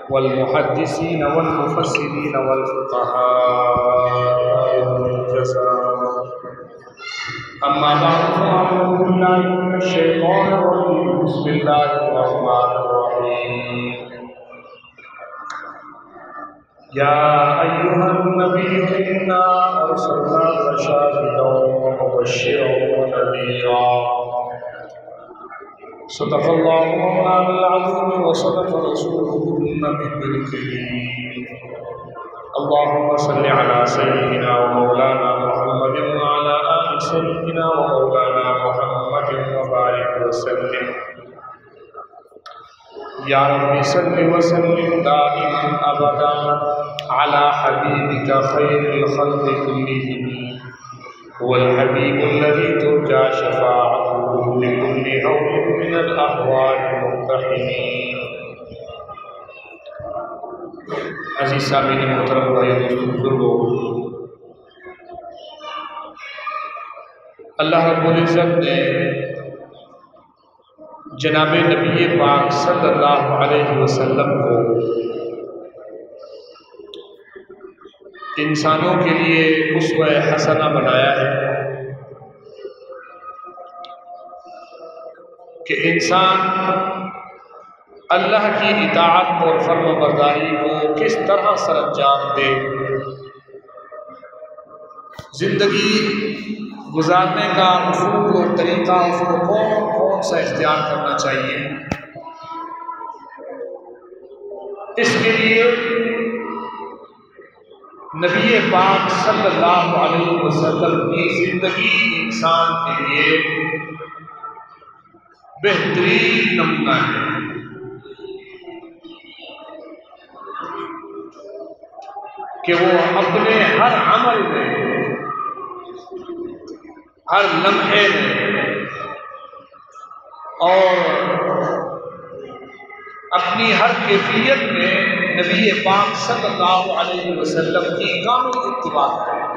والمحدثين والمفسرين والفقهاء والجزاء. أما بعد فأعوذ بالله من الشيطان الرجيم. بسم الله الرحمن الرحيم. يا أيها النبي إنا أرسلناك شاهدا ومبشرا ونذيرا. صدق الله مولانا العظيم وصدق رسوله النبي الكريم. اللهم صل على سيدنا ومولانا محمد وعلى آل سيدنا ومولانا محمد وبارك وسلم. یا رب صل وسلم دائما ابدا على حبيبك خير الخلق كلهم. هو الحبيب الذي ترجى شفاعته لكل هول من الاهوال المقتحمين. عزیز سامعین محترم بھائیو دوستو بزرگو، اللہ رب العزت نے جناب نبی پاک صلی اللہ علیہ وسلم کو انسانوں کے لیے اسوہ حسنہ بنایا ہے کہ انسان اللہ کی اطاعت اور فرم برداری کو کس طرح سر انجام دے، زندگی گزارنے کا اصول اور طریقہ اس کو کون سا اختیار کرنا چاہیے. اس کے لیے نبی پاک صلی اللہ علیہ وسلم کی زندگی انسان کے لیے بہترین نمونہ ہے. کہ وہ اپنے ہر عمل میں، ہر لمحے میں اور اپنی ہر کیفیت میں نبی پاک صلی اللہ علیہ وسلم کی کامل اتباع کریں.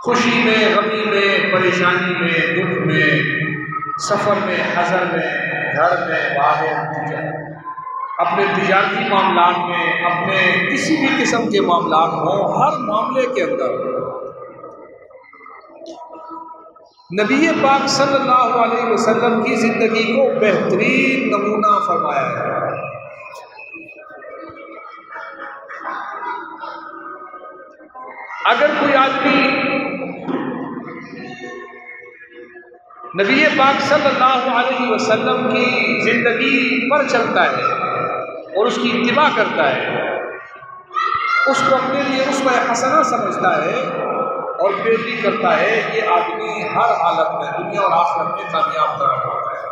خوشی میں، غمی میں، پریشانی میں، دکھ میں، سفر میں، حضر میں، گھر میں، باہر، اپنے تجارتی معاملات میں، اپنے کسی بھی قسم کے معاملات ہوں، ہر معاملے کے اندر نبی پاک صلی اللہ علیہ وسلم کی زندگی کو بہترین نمونہ فرمایا ہے. اگر کوئی آدمی نبی پاک صلی اللہ علیہ وسلم کی زندگی پر چلتا ہے اور اس کی اتباع کرتا ہے، اس کو اپنے لیے اسوہ حسنہ سمجھتا ہے اور پیروی کرتا ہے، یہ آدمی ہر حالت میں دنیا اور آخرت میں کامیاب قرار پاتا ہے.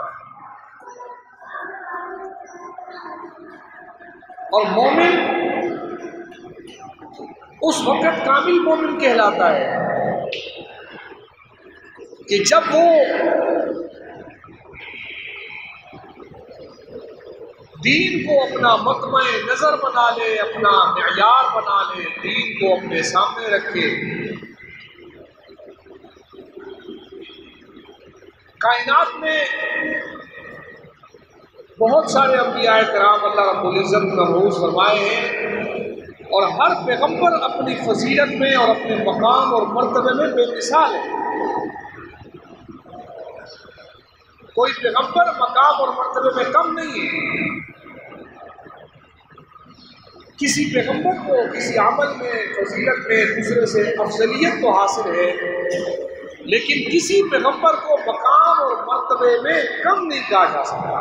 اور مومن اس وقت کامل مومن کہلاتا ہے کہ جب وہ دین کو اپنا مطمع نظر بنا لے، اپنا معیار بنا لے، دین کو اپنے سامنے رکھے. کائنات میں بہت سارے انبیاء کرام اللہ رب العزت نے مبعوث فرمائے ہیں اور ہر پیغمبر اپنی فضیلت میں اور اپنے مقام اور مرتبے میں بے مثال ہے. کوئی پیغمبر مقام اور مرتبے میں کم نہیں ہے. کسی پیغمبر کو کسی عمل میں، فضیلت میں دوسرے سے افضلیت تو حاصل ہے، لیکن کسی پیغمبر کو مقام اور مرتبے میں کم نہیں کہا جا سکتا.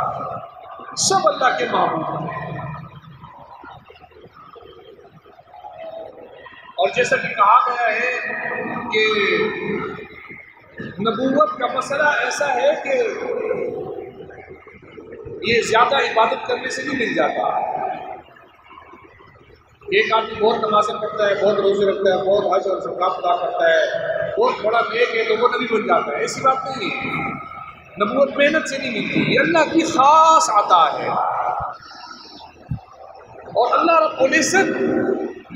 سب اللہ کے محبوب ہیں. اور جیسا کہ کہا گیا ہے کہ نبوت کا مسئلہ ایسا ہے کہ یہ زیادہ عبادت کرنے سے نہیں مل جاتا. ایک آدمی بہت نمازیں پڑھتا ہے، بہت روزے رکھتا ہے، بہت حج اور زکات ادا کرتا ہے، بہت بڑا نیک ہے تو وہ نبی بن جاتا ہے. ایسی بات نہیں ہے. نبوت محنت سے نہیں ملتی، یہ اللہ کی خاص عطا ہے. اور اللہ رب العزت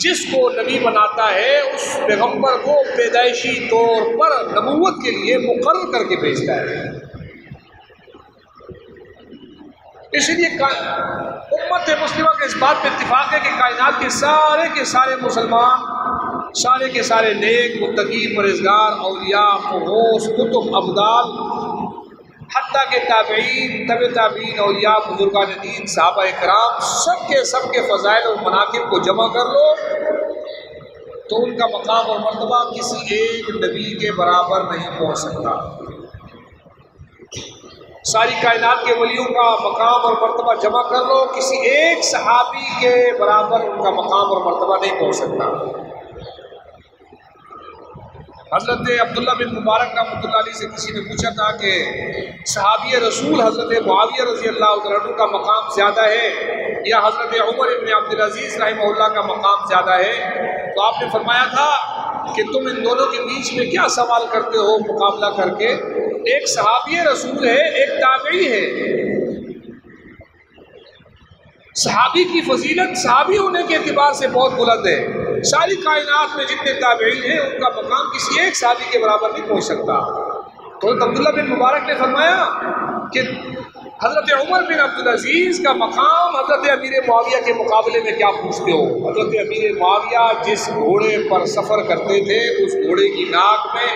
جس کو نبی بناتا ہے اس پیغمبر کو پیدائشی طور پر نبوت کے لیے مقرر کر کے بھیجتا ہے. اس لیے امت مسلمہ کے اس بات پہ اتفاق ہے کہ کائنات کے سارے مسلمان، سارے کے سارے نیک، متقی، پرہیزگار، اولیاء، غوث، کتب، ابدال، حتیٰ کہ تابعین، طب تابعین، اولیاء، بزرگان دین، صحابہ کرام، سب کے فضائل اور مناقب کو جمع کر لو تو ان کا مقام اور مرتبہ کسی ایک نبی کے برابر نہیں پہنچ سکتا۔ ساری کائنات کے ولیوں کا مقام اور مرتبہ جمع کر لو، کسی ایک صحابی کے برابر ان کا مقام اور مرتبہ نہیں پہنچ سکتا۔ حضرت عبداللہ بن مبارک رحمۃ اللہ علیہ سے کسی نے پوچھا تھا کہ صحابی رسول حضرت معاویہ رضی اللہ عنہ کا مقام زیادہ ہے یا حضرت عمر بن عبدالعزیز رحمہ اللہ کا مقام زیادہ ہے؟ تو آپ نے فرمایا تھا کہ تم ان دونوں کے بیچ میں کیا سوال کرتے ہو مقابلہ کر کے؟ ایک صحابی رسول ہے، ایک تابعی ہے۔ صحابی کی فضیلت صحابی ہونے کے اعتبار سے بہت بلند ہے۔ ساری کائنات میں جتنے تابعین ہیں ان کا مقام کسی ایک صحابی کے برابر نہیں پہنچ سکتا۔ تو عبداللہ بن مبارک نے فرمایا کہ حضرت عمر بن عبدالعزیز کا مقام حضرت امیر معاویہ کے مقابلے میں کیا پوچھتے ہو؟ حضرت امیر معاویہ جس گھوڑے پر سفر کرتے تھے اس گھوڑے کی ناک میں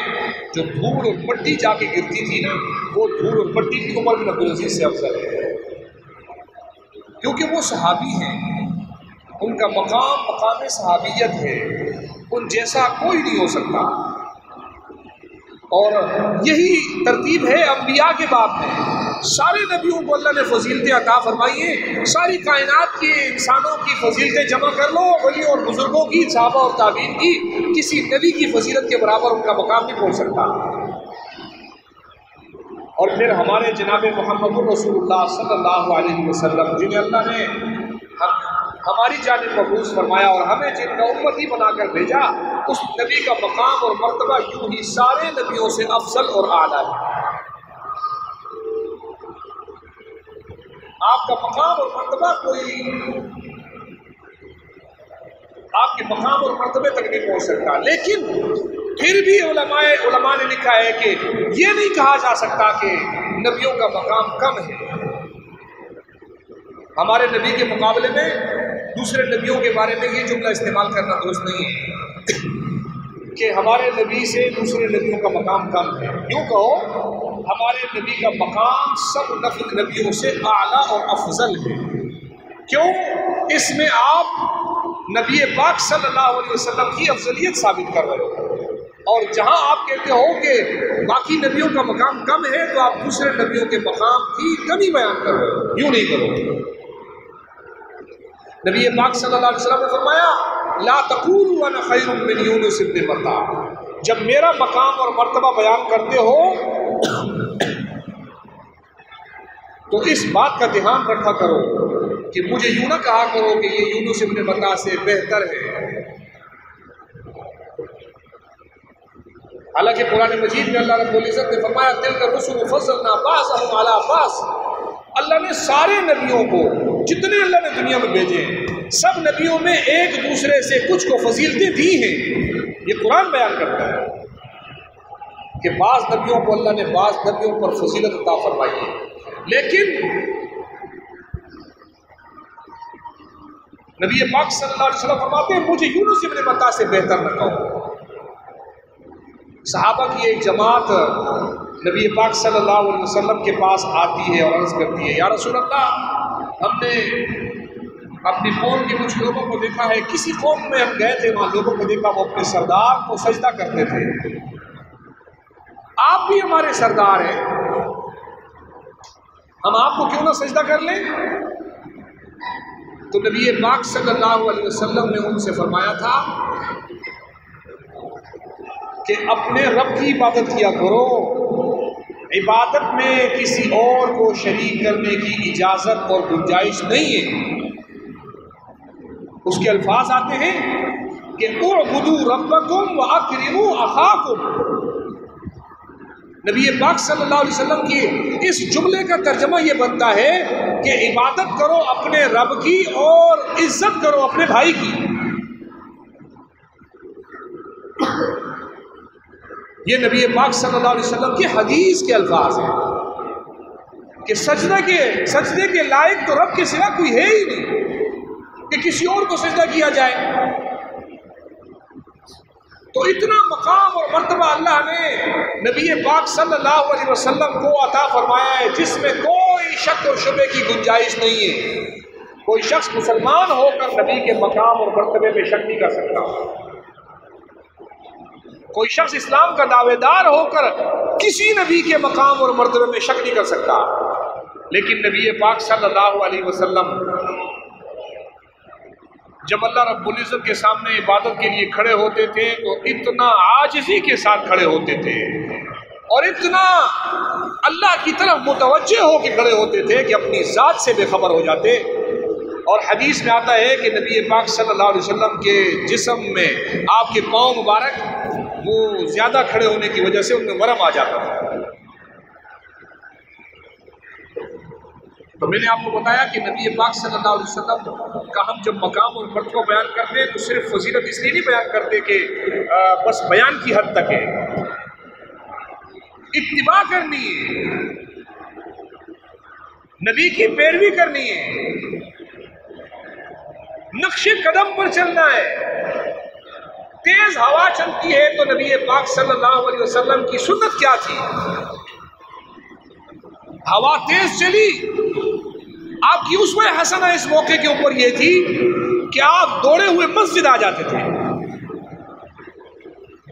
جو دھول اور مٹی جا کے گرتی تھی نا، وہ دھول اور مٹی کی عمر بن عبدالعزیز سے افضل ہے، کیونکہ وہ صحابی ہیں، ان کا مقام صحابیت ہے، ان جیسا کوئی نہیں ہو سکتا۔ اور یہی ترتیب ہے انبیاء کے باب میں۔ سارے نبیوں کو اللہ نے فضیلتیں عطا فرمائی ہیں، ساری کائنات کے انسانوں کی فضیلتیں جمع کر لو، ولیوں اور بزرگوں کی، صحابہ اور تابعین کی، کسی نبی کی فضیلت کے برابر ان کا مقام نہیں پہنچ سکتا۔ اور پھر ہمارے جناب محمد الرسول اللہ صلی اللہ علیہ وسلم، جنہیں اللہ نے ہماری جانب مبعوث فرمایا اور ہمیں جن کا امتی بنا کر بھیجا، اس نبی کا مقام اور مرتبہ یوں ہی سارے نبیوں سے افضل اور اعلیٰ ہے۔ آپ کا مقام اور مرتبہ آپ کے مقام اور مرتبے تک نہیں پہنچ سکتا، لیکن پھر بھی علماء نے لکھا ہے کہ یہ نہیں کہا جا سکتا کہ نبیوں کا مقام کم ہے۔ ہمارے نبی کے مقابلے میں دوسرے نبیوں کے بارے میں یہ جملہ استعمال کرنا درست نہیں ہے کہ ہمارے نبی سے دوسرے نبیوں کا مقام کم ہے۔ یوں کہو ہمارے نبی کا مقام سب نبیوں سے اعلیٰ اور افضل ہے۔ کیوں؟ اس میں آپ نبی پاک صلی اللہ علیہ وسلم کی افضلیت ثابت کر رہے ہو، اور جہاں آپ کہتے ہو کہ باقی نبیوں کا مقام کم ہے تو آپ دوسرے نبیوں کے مقام کی کمی بیان کر رہے ہو۔ یوں نہیں کرو۔ نبی پاک صلی اللہ علیہ وسلم نے فرمایا لا تقولوا انا خیر من یونس بن متى، جب میرا مقام اور مرتبہ بیان کرتے ہو تو اس بات کا دھیان رکھا کرو کہ مجھے یوں نہ کہا کرو کہ یہ یونس بن متى سے بہتر ہے۔ حالانکہ قرآن مجید میں اللہ رب العزت نے فرمایا تلک الرسل فضلنا بعضهم على بعض، اللہ نے سارے نبیوں کو، جتنے اللہ نے دنیا میں بھیجے ہیں، سب نبیوں میں ایک دوسرے سے کچھ کو فضیلتیں دی ہیں۔ یہ قرآن بیان کرتا ہے کہ بعض نبیوں کو اللہ نے بعض نبیوں پر فضیلت عطا فرمائی ہے، لیکن نبی پاک صلی اللہ علیہ وسلم فرماتے ہیں مجھے یونس بن متى سے بہتر نہ کہو۔ صحابہ کی ایک جماعت نبی پاک صلی اللہ علیہ وسلم کے پاس آتی ہے اور عرض کرتی ہے یا رسول اللہ، ہم نے اپنی قوم کے کچھ لوگوں کو دیکھا ہے، کسی قوم میں ہم گئے تھے، وہاں لوگوں کو دیکھا وہ اپنے سردار کو سجدہ کرتے تھے، آپ بھی ہمارے سردار ہیں، ہم آپ کو کیوں نہ سجدہ کر لیں؟ تو نبی پاک صلی اللہ علیہ وسلم نے ان سے فرمایا تھا کہ اپنے رب کی عبادت کیا کرو، عبادت میں کسی اور کو شریک کرنے کی اجازت اور گنجائش نہیں ہے۔ اس کے الفاظ آتے ہیں کہ اعبدوا ربکم واکرموا اخاکم۔ نبی پاک صلی اللہ علیہ وسلم کی اس جملے کا ترجمہ یہ بنتا ہے کہ عبادت کرو اپنے رب کی اور عزت کرو اپنے بھائی کی۔ یہ نبی پاک صلی اللہ علیہ وسلم کی حدیث کے الفاظ ہیں۔ کہ سجدے کے لائق تو رب کے سوا کوئی ہے ہی نہیں کہ کسی اور کو سجدہ کیا جائے۔ تو اتنا مقام اور مرتبہ اللہ نے نبی پاک صلی اللہ علیہ وسلم کو عطا فرمایا ہے جس میں کوئی شک اور شبے کی گنجائش نہیں ہے۔ کوئی شخص مسلمان ہو کر نبی کے مقام اور مرتبے میں شک نہیں کر سکتا۔ کوئی شخص اسلام کا دعوے دار ہو کر کسی نبی کے مقام اور مرتبے میں شک نہیں کر سکتا، لیکن نبی پاک صلی اللہ علیہ وسلم جب اللہ رب العزت کے سامنے عبادت کے لیے کھڑے ہوتے تھے تو اتنا عاجزی کے ساتھ کھڑے ہوتے تھے اور اتنا اللہ کی طرف متوجہ ہو کے کھڑے ہوتے تھے کہ اپنی ذات سے بے خبر ہو جاتے۔ اور حدیث میں آتا ہے کہ نبی پاک صلی اللہ علیہ وسلم کے جسم میں آپ کے پاؤں مبارک وہ زیادہ کھڑے ہونے کی وجہ سے ان میں ورم آ جاتا تھا۔ تو میں نے آپ کو بتایا کہ نبی پاک صلی اللہ علیہ وسلم کا ہم جب مقام اور مرتبہ بیان کرتے ہیں تو صرف فضیلت اس لیے نہیں بیان کرتے کہ بس بیان کی حد تک ہے، اتباع کرنی ہے، نبی کی پیروی کرنی ہے، نقش قدم پر چلنا ہے۔ تیز ہوا چلتی ہے تو نبی پاک صلی اللہ علیہ وسلم کی سنت کیا تھی؟ ہوا تیز چلی، آپ کی اسوہ حسنہ اس موقع کے اوپر یہ تھی کہ آپ دوڑے ہوئے مسجد آ جاتے تھے،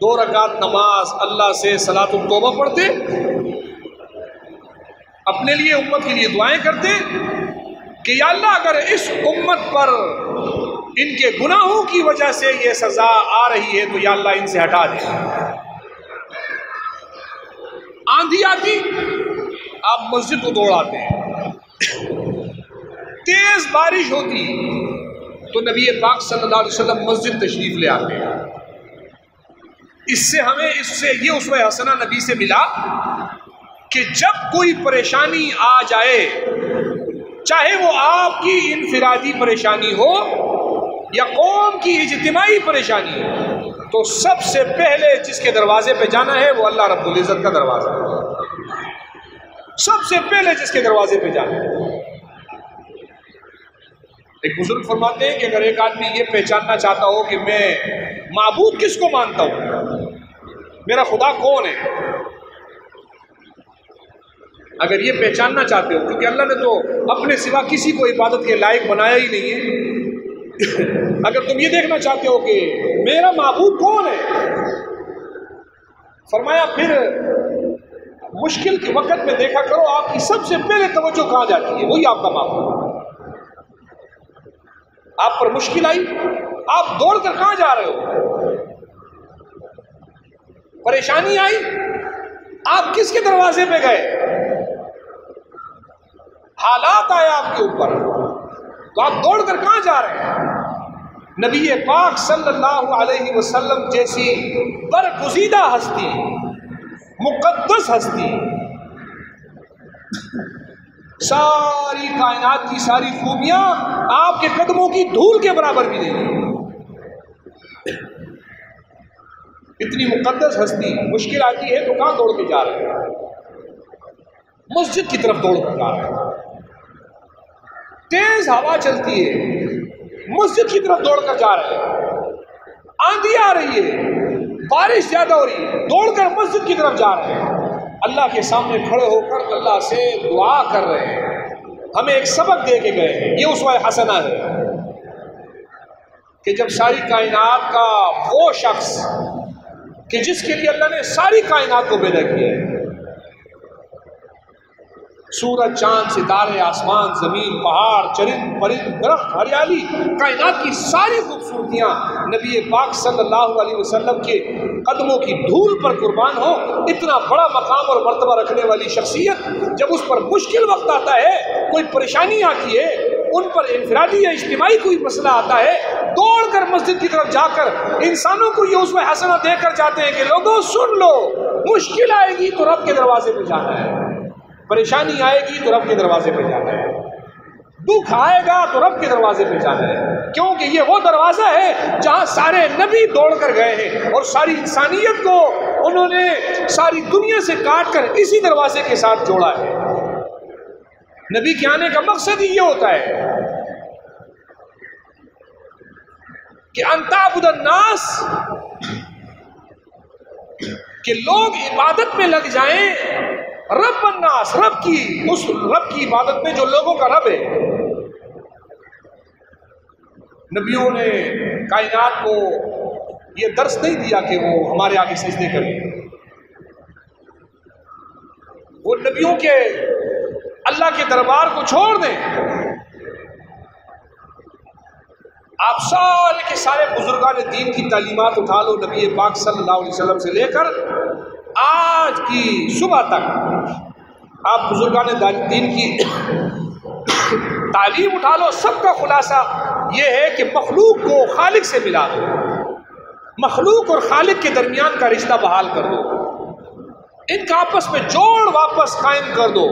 2 رکعت نماز اللہ سے صلاۃ التوبہ پڑھتے، اپنے لیے امت کے لیے دعائیں کرتے کہ یا اللہ اگر اس امت پر ان کے گناہوں کی وجہ سے یہ سزا آ رہی ہے تو یا اللہ ان سے ہٹا دے۔ آندھی آتی آپ مسجد کو دوڑاتے ہیں، تیز بارش ہوتی تو نبی پاک صلی اللہ علیہ وسلم مسجد تشریف لے آتے ہیں۔ اس سے یہ اسوہ حسنہ نبی سے ملا کہ جب کوئی پریشانی آ جائے، چاہے وہ آپ کی انفرادی پریشانی ہو یا قوم کی اجتماعی پریشانی ہو، تو سب سے پہلے جس کے دروازے پہ جانا ہے وہ اللہ رب العزت کا دروازہ ہے۔ سب سے پہلے جس کے دروازے پہ جانا ہے۔ ایک بزرگ فرماتے ہیں کہ اگر ایک آدمی یہ پہچاننا چاہتا ہو کہ میں معبود کس کو مانتا ہوں، میرا خدا کون ہے، اگر یہ پہچاننا چاہتے ہو، کیونکہ اللہ نے تو اپنے سوا کسی کو عبادت کے لائق بنایا ہی نہیں ہے، اگر تم یہ دیکھنا چاہتے ہو کہ میرا معبود کون ہے، فرمایا پھر مشکل کے وقت میں دیکھا کرو آپ کی سب سے پہلے توجہ کہاں جاتی ہے، وہی آپ کا معبود۔ آپ پر مشکل آئی، آپ دوڑ کر کہاں جا رہے ہو؟ پریشانی آئی، آپ کس کے دروازے پہ گئے؟ حالات آئے آپ کے اوپر تو آپ دوڑ کر کہاں جا رہے ہیں؟ نبی پاک صلی اللہ علیہ وسلم جیسی برگزیدہ ہستی، مقدس ہستی، ساری کائنات کی ساری خوبیاں آپ کے قدموں کی دھول کے برابر بھی نہیں۔ اتنی مقدس ہستی مشکل آتی ہے تو کہاں دوڑ کے جا رہے ہیں؟ مسجد کی طرف دوڑ کر جا رہے ہیں۔ تیز ہوا چلتی ہے، مسجد کی طرف دوڑ کر جا رہے ہیں۔ آندھی آ رہی ہے، بارش زیادہ ہو رہی ہے، دوڑ کر مسجد کی طرف جا رہے ہیں، اللہ کے سامنے کھڑے ہو کر اللہ سے دعا کر رہے ہیں، ہمیں ایک سبق دے کے گئے ہیں۔ یہ اسوہ حسنہ ہے کہ جب ساری کائنات کا وہ شخص کہ جس کے لیے اللہ نے ساری کائنات کو پیدا کیا ہے، سورج، چاند، ستارے، آسمان، زمین، پہاڑ، چرند، پرند، درخت، ہریالی، کائنات کی ساری خوبصورتیاں نبی پاک صلی اللہ علیہ وسلم کے قدموں کی دھول پر قربان ہو، اتنا بڑا مقام اور مرتبہ رکھنے والی شخصیت جب اس پر مشکل وقت آتا ہے، کوئی پریشانی آتی ہے، ان پر انفرادی یا اجتماعی کوئی مسئلہ آتا ہے، دوڑ کر مسجد کی طرف جا کر انسانوں کو یہ اسوہ حسنہ دے کر جاتے ہیں کہ لوگوں سن لو، مشکل آئے گی تو رب کے دروازے پہ جانا ہے، پریشانی آئے گی تو رب کے دروازے پہ جانا ہے، دکھ آئے گا تو رب کے دروازے پہ جانا ہے، کیونکہ یہ وہ دروازہ ہے جہاں سارے نبی دوڑ کر گئے ہیں اور ساری انسانیت کو انہوں نے ساری دنیا سے کاٹ کر اسی دروازے کے ساتھ جوڑا ہے۔ نبی کے آنے کا مقصد ہی یہ ہوتا ہے کہ ان تعبد الناس، کہ لوگ عبادت میں لگ جائیں رب الناس، اس رب کی عبادت میں جو لوگوں کا رب ہے۔ نبیوں نے کائنات کو یہ درس نہیں دیا کہ وہ ہمارے آگے سجدے کریں، وہ نبیوں کے اللہ کے دربار کو چھوڑ دیں۔ آپ سارے کے سارے بزرگان دین کی تعلیمات اٹھا لو، نبی پاک صلی اللہ علیہ وسلم سے لے کر آج کی صبح تک آپ بزرگان دین کی تعلیم اٹھا لو، سب کا خلاصہ یہ ہے کہ مخلوق کو خالق سے ملا دو، مخلوق اور خالق کے درمیان کا رشتہ بحال کر دو، ان کا آپس میں جوڑ واپس قائم کر دو۔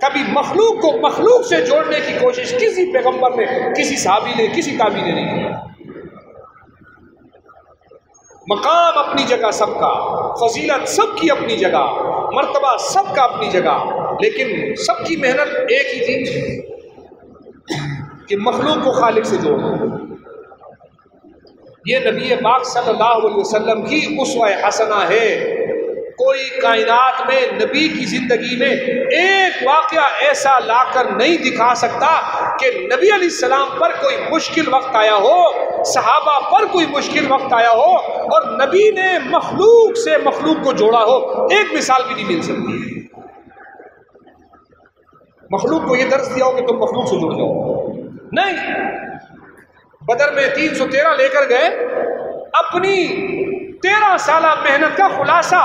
کبھی مخلوق کو مخلوق سے جوڑنے کی کوشش کسی پیغمبر نے، کسی صحابی نے، کسی تابعی نے نہیں کیا۔ مقام اپنی جگہ سب کا، فضیلت سب کی اپنی جگہ، مرتبہ سب کا اپنی جگہ، لیکن سب کی محنت ایک ہی تھی کہ مخلوق کو خالق سے جوڑنا۔ یہ نبی پاک صلی اللہ علیہ وسلم کی اسوہ حسنہ ہے۔ کوئی کائنات میں نبی کی زندگی میں ایک واقعہ ایسا لا کر نہیں دکھا سکتا کہ نبی علیہ السلام پر کوئی مشکل وقت آیا ہو، صحابہ پر کوئی مشکل وقت آیا ہو اور نبی نے مخلوق سے مخلوق کو جوڑا ہو، ایک مثال بھی نہیں مل سکتی۔ مخلوق کو یہ درس دیا ہو کہ تم مخلوق سے جڑ جاؤ، نہیں۔ بدر میں 313 لے کر گئے، اپنی 13 سالہ محنت کا خلاصہ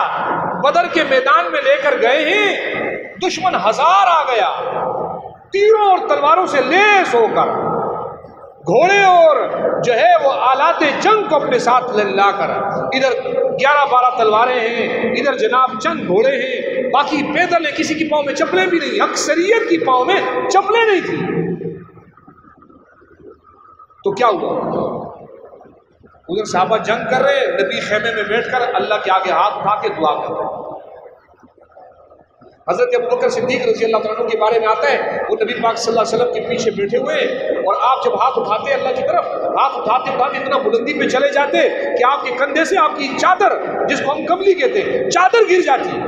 بدر کے میدان میں لے کر گئے ہیں، دشمن 1000 آ گیا، تیروں اور تلواروں سے لیس ہو کر، گھوڑے اور جو ہے وہ آلات جنگ کو اپنے ساتھ لا کر، ادھر 11-12 تلواریں ہیں، ادھر جناب چند گھوڑے ہیں، باقی پیدل ہیں، کسی کی پاؤں میں چپلیں بھی نہیں، اکثریت کی پاؤں میں چپلیں نہیں تھی۔ تو کیا ہوا؟ ادھر صحابہ جنگ کر رہے، نبی خیمے میں بیٹھ کر اللہ کے آگے ہاتھ اٹھا کے دعا کر رہے۔ حضرت ابوبکر صدیق رضی اللہ عنہ کے بارے میں آتا ہے، وہ نبی پاک صلی اللہ علیہ وسلم کے پیچھے بیٹھے ہوئے اور آپ جب ہاتھ اٹھاتے اللہ کی طرف، ہاتھ اٹھاتے اٹھاتے اتنا بلندی پہ چلے جاتے کہ آپ کے کندھے سے آپ کی چادر، جس کو ہم کملی کہتے ہیں، چادر گر جاتی۔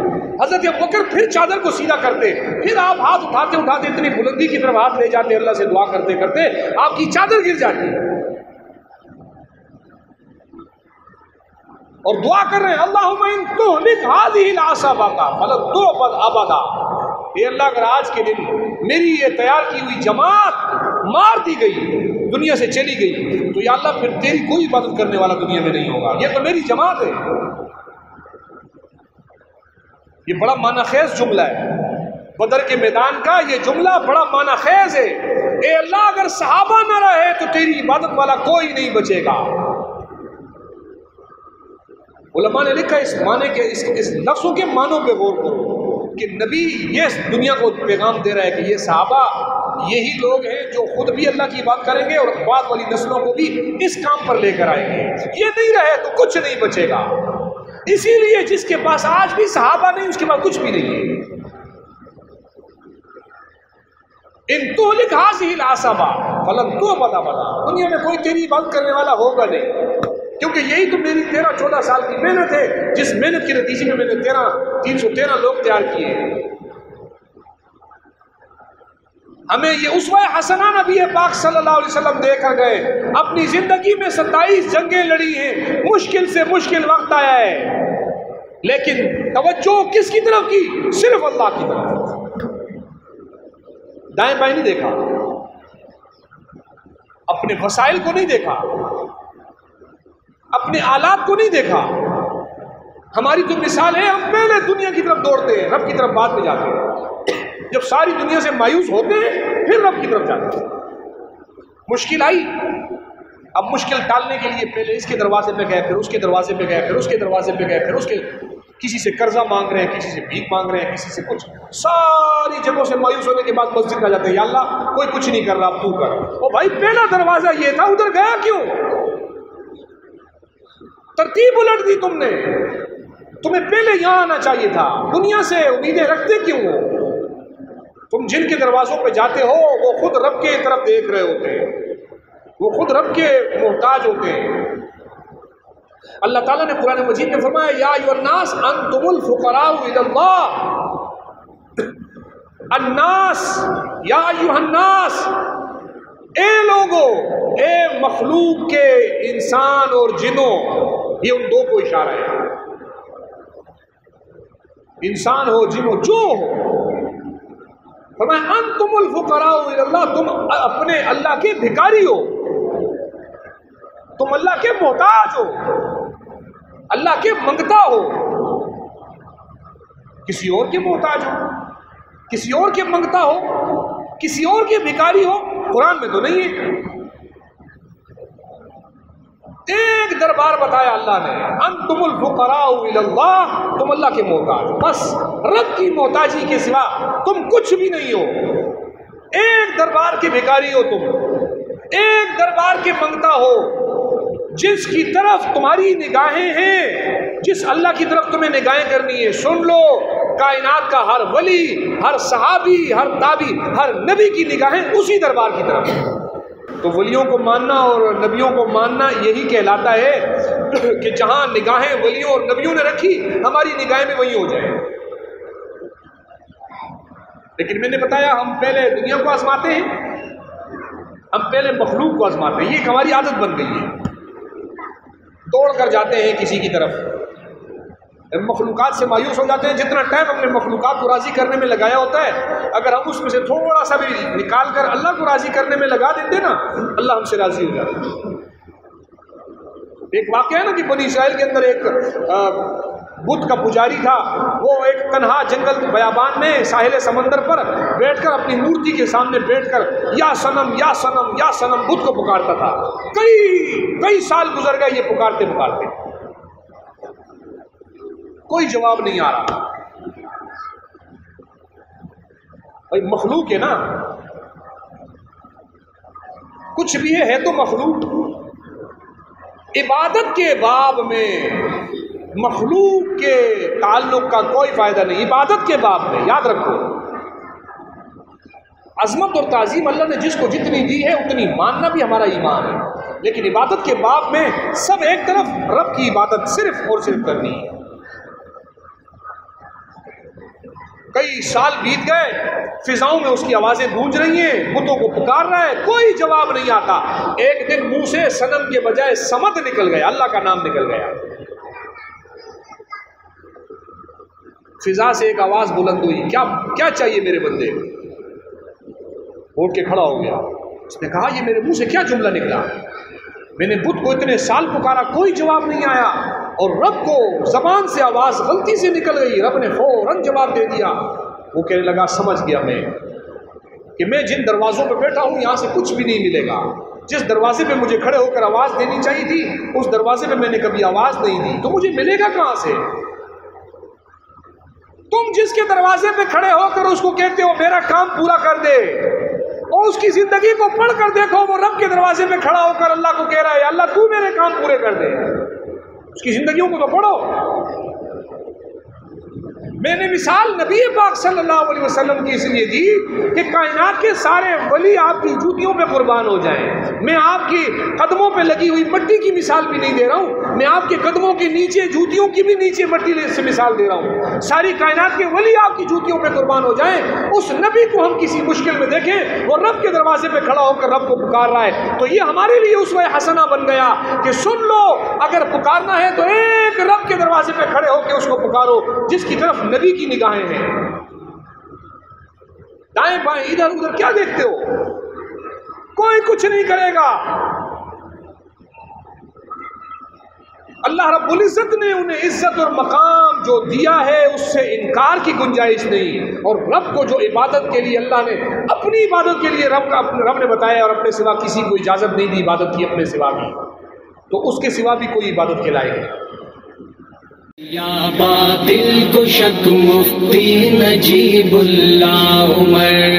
حضرت ابوبکر پھر چادر کو سیدھا کرتے، پھر آپ ہاتھ اٹھاتے اٹھاتے اتنی بلندی کی طرف ہاتھ لے جاتے، اللہ سے دعا کرتے کرتے آپ کی چادر گر جاتی اور دعا کر رہے ہیں، اللہم ان تہلک ہذہ العصبہ فلن تعبد ابدا۔ اے اللہ اگر آج کے دن میری یہ تیار کی ہوئی جماعت مار دی گئی، دنیا سے چلی گئی، تو یا اللہ پھر تیری کوئی عبادت کرنے والا دنیا میں نہیں ہوگا، یہ تو میری جماعت ہے۔ یہ بڑا معنی خیز جملہ ہے، بدر کے میدان کا یہ جملہ بڑا معنی خیز ہے۔ اے اللہ اگر صحابہ نہ رہے تو تیری عبادت والا کوئی نہیں بچے گا۔ علماء نے لکھا اس معنی کے، اس لفظوں کے معنوں پہ غور کرو کہ نبی یہ دنیا کو پیغام دے رہا ہے کہ یہ صحابہ یہی لوگ ہیں جو خود بھی اللہ کی بات کریں گے اور بعد والی نسلوں کو بھی اس کام پر لے کر آئیں گے۔ یہ نہیں رہے تو کچھ نہیں بچے گا۔ اسی لیے جس کے پاس آج بھی صحابہ نہیں، اس کے پاس کچھ بھی نہیں ہے۔ ان تہلک ہذہ العصبہ فلن تعبد ابدا، دنیا میں کوئی تیری عبادت کرنے والا ہوگا نہیں، کیونکہ یہی تو میری 13-14 سال کی محنت ہے، جس محنت کے نتیجے میں میں نے 313 لوگ تیار کیے۔ ہمیں یہ اسوہ حسنہ نبی پاک صلی اللہ علیہ وسلم دے کر گئے، اپنی زندگی میں 27 جنگیں لڑی ہیں، مشکل سے مشکل وقت آیا ہے، لیکن توجہ کس کی طرف کی؟ صرف اللہ کی طرف۔ دائیں بائیں نہیں دیکھا، اپنے وسائل کو نہیں دیکھا، اپنے آلات کو نہیں دیکھا۔ ہماری تو مثال ہے، ہم پہلے دنیا کی طرف دوڑتے ہیں، رب کی طرف بعد میں جاتے ہیں۔ جب ساری دنیا سے مایوس ہوتے ہیں پھر رب کی طرف جاتے ہیں۔ مشکل آئی، اب مشکل ٹالنے کے لیے پہلے اس کے دروازے پہ گئے، پھر اس کے دروازے پہ گئے، پھر اس کے دروازے پہ گئے، پھر اس کے، کسی سے قرضہ مانگ رہے ہیں، کسی سے بھیک مانگ رہے ہیں، کسی سے کچھ، ساری جگہوں سے مایوس ہونے کے بعد مسجد میں جاتے ہیں، یا اللہ کوئی کچھ نہیں کر رہا، اب تو کر۔ او بھائی پہلا دروازہ یہ تھا، ادھر گیا کیوں؟ ترتیب الٹ دی تم نے، تمہیں پہلے یہاں آنا چاہیے تھا۔ دنیا سے امیدیں رکھتے کیوں ہو؟ تم جن کے دروازوں پہ جاتے ہو وہ خود رب کے طرف دیکھ رہے ہوتے ہیں، وہ خود رب کے محتاج ہوتے ہیں۔ اللہ تعالیٰ نے قرآن مجید میں فرمایا یا ایھا الناس انتم الفقراء الی اللہ، الناس یا ایھا الناس، اے لوگو، اے مخلوق کے انسان اور جنوں، یہ ان دو کو اشارہ ہے، انسان ہو جن ہو جو ہو، فرمایا انتم الفقراء الی اللہ، تم اپنے اللہ کے بھکاری ہو، تم اللہ کے محتاج ہو، اللہ کے منگتا ہو، کسی اور کے محتاج ہو، کسی اور کے منگتا ہو، کسی اور کے بھکاری ہو، قرآن میں تو نہیں ہے۔ ایک دربار بتایا اللہ نے، انتم الفقراء الی اللہ، تم اللہ کے محتاج، بس رب کی محتاجی کے سوا تم کچھ بھی نہیں ہو، ایک دربار کے بھکاری ہو تم، ایک دربار کے منگتا ہو، جس کی طرف تمہاری نگاہیں ہیں، جس اللہ کی طرف تمہیں نگاہیں کرنی ہے۔ سن لو، کائنات کا ہر ولی، ہر صحابی، ہر تابعی، ہر نبی کی نگاہیں اسی دربار کی طرف ہیں۔ تو ولیوں کو ماننا اور نبیوں کو ماننا یہی کہلاتا ہے کہ جہاں نگاہیں ولیوں اور نبیوں نے رکھی، ہماری نگاہیں بھی وہیں ہو جائیں۔ لیکن میں نے بتایا ہم پہلے دنیا کو آزماتے ہیں، ہم پہلے مخلوق کو آزماتے ہیں، یہ ایک ہماری عادت بن گئی ہے، دوڑ کر جاتے ہیں کسی کی طرف، مخلوقات سے مایوس ہو جاتے ہیں۔ جتنا ٹائم ہم نے مخلوقات کو راضی کرنے میں لگایا ہوتا ہے، اگر ہم اس میں سے تھوڑا سا بھی نکال کر اللہ کو راضی کرنے میں لگا دیتے نا، اللہ ہم سے راضی ہو جاتا ہے۔ ایک واقعہ ہے نا کہ بنی اسرائیل کے اندر ایک بت کا پجاری تھا، وہ ایک تنہا جنگل بیابان میں ساحل سمندر پر بیٹھ کر اپنی مورتی کے سامنے بیٹھ کر یا صنم یا صنم یا صنم بت کو پکارتا تھا۔ کئی سال گزر گئے یہ پکارتے پکارتے، کوئی جواب نہیں آ رہا۔ بھائی مخلوق ہے نا، کچھ بھی ہے تو مخلوق۔ عبادت کے باب میں مخلوق کے تعلق کا کوئی فائدہ نہیں، عبادت کے باب میں یاد رکھو، عظمت اور تعظیم اللہ نے جس کو جتنی دی ہے اتنی ماننا بھی ہمارا ایمان ہے، لیکن عبادت کے باب میں سب ایک طرف رب کی عبادت صرف اور صرف کرنی ہے۔ کئی سال بیت گئے، فضاؤں میں اس کی آوازیں گونج رہی ہیں، بتوں کو پکار رہا ہے، کوئی جواب نہیں آتا۔ ایک دن منہ سے صنم کے بجائے صمد نکل گیا، اللہ کا نام نکل گیا۔ فضا سے ایک آواز بلند ہوئی، کیا چاہیے میرے بندے؟ اٹھ کے کھڑا ہو گیا، اس نے کہا یہ میرے منہ سے کیا جملہ نکلا؟ میں نے بت کو اتنے سال پکارا، کوئی جواب نہیں آیا، اور رب کو زبان سے آواز غلطی سے نکل گئی، رب نے فوراً جواب دے دیا۔ وہ کہنے لگا سمجھ گیا میں کہ میں جن دروازوں پہ بیٹھا ہوں یہاں سے کچھ بھی نہیں ملے گا، جس دروازے پہ مجھے کھڑے ہو کر آواز دینی چاہیے تھی اس دروازے پہ میں نے کبھی آواز نہیں دی، تو مجھے ملے گا کہاں سے؟ تم جس کے دروازے پہ کھڑے ہو کر اس کو کہتے ہو میرا کام پورا کر دے، اور اس کی زندگی کو پڑھ کر دیکھو، وہ رب کے دروازے پہ کھڑا ہو کر اللہ کو کہہ رہا ہے اللہ تو میرے کام پورے کر دے، اس کی زندگیوں کو تو پڑھو۔ میں نے مثال نبی پاک صلی اللہ علیہ وسلم کی اس لیے دی کہ کائنات کے سارے ولی آپ کی جوتیوں پہ قربان ہو جائیں۔ میں آپ کی قدموں پہ لگی ہوئی مٹی کی مثال بھی نہیں دے رہا ہوں، میں آپ کے قدموں کے نیچے جوتیوں کی بھی نیچے مٹی سے مثال دے رہا ہوں۔ ساری کائنات کے ولی آپ کی جوتیوں پہ قربان ہو جائیں، اس نبی کو ہم کسی مشکل میں دیکھیں وہ رب کے دروازے پہ کھڑا ہو کر رب کو پکار رہا ہے، تو یہ ہمارے لیے اسوہ حسنہ بن گیا کہ سن لو اگر پکارنا ہے تو ایک رب کے دروازے پہ کھڑے ہو کے اس کو پکارو جس کی طرف نبی کی نگاہیں ہیں۔ دائیں بائیں ادھر ادھر کیا دیکھتے ہو؟ کوئی کچھ نہیں کرے گا۔ اللہ رب العزت نے انہیں عزت اور مقام جو دیا ہے اس سے انکار کی گنجائش نہیں، اور رب کو جو عبادت کے لیے اللہ نے اپنی عبادت کے لیے رب نے بتایا اور اپنے سوا کسی کو اجازت نہیں دی عبادت کی اپنے سوا کی، تو اس کے سوا بھی کوئی عبادت کے لائق ہے۔ یا باطل کو شک مفتی نجیب اللہ عمر